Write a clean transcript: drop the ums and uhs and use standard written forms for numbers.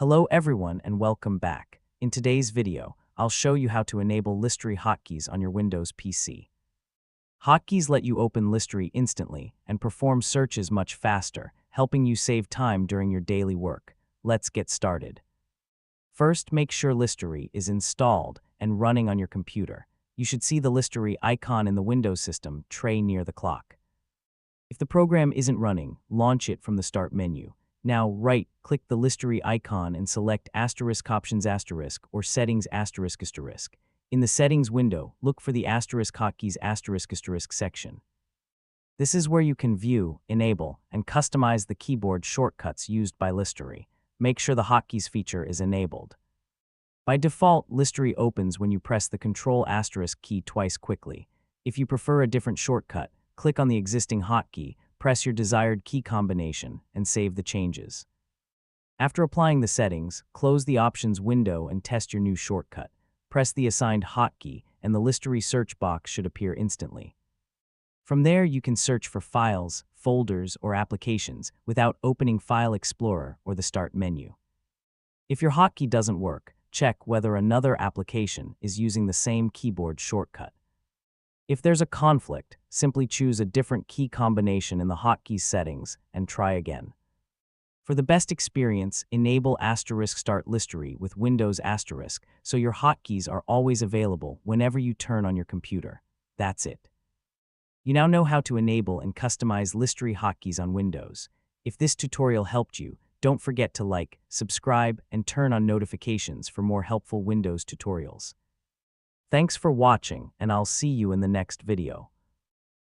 Hello everyone and welcome back. In today's video, I'll show you how to enable Listary Hotkeys on your Windows PC. Hotkeys let you open Listary instantly and perform searches much faster, helping you save time during your daily work. Let's get started. First, make sure Listary is installed and running on your computer. You should see the Listary icon in the Windows system tray near the clock. If the program isn't running, launch it from the Start menu. Now right-click the Listary icon and select *Options* or Settings ***. In the Settings window, look for the *Hotkeys** section. This is where you can view, enable, and customize the keyboard shortcuts used by Listary. Make sure the Hotkeys feature is enabled. By default, Listary opens when you press the Control * key twice quickly. If you prefer a different shortcut, click on the existing hotkey, press your desired key combination, and save the changes. After applying the settings, close the Options window and test your new shortcut. Press the assigned hotkey, and the Listary search box should appear instantly. From there, you can search for files, folders, or applications without opening File Explorer or the Start menu. If your hotkey doesn't work, check whether another application is using the same keyboard shortcut. If there's a conflict, simply choose a different key combination in the hotkey settings and try again. For the best experience, enable *Start Listary with Windows * so your hotkeys are always available whenever you turn on your computer. That's it. You now know how to enable and customize Listary hotkeys on Windows. If this tutorial helped you, don't forget to like, subscribe, and turn on notifications for more helpful Windows tutorials. Thanks for watching, and I'll see you in the next video.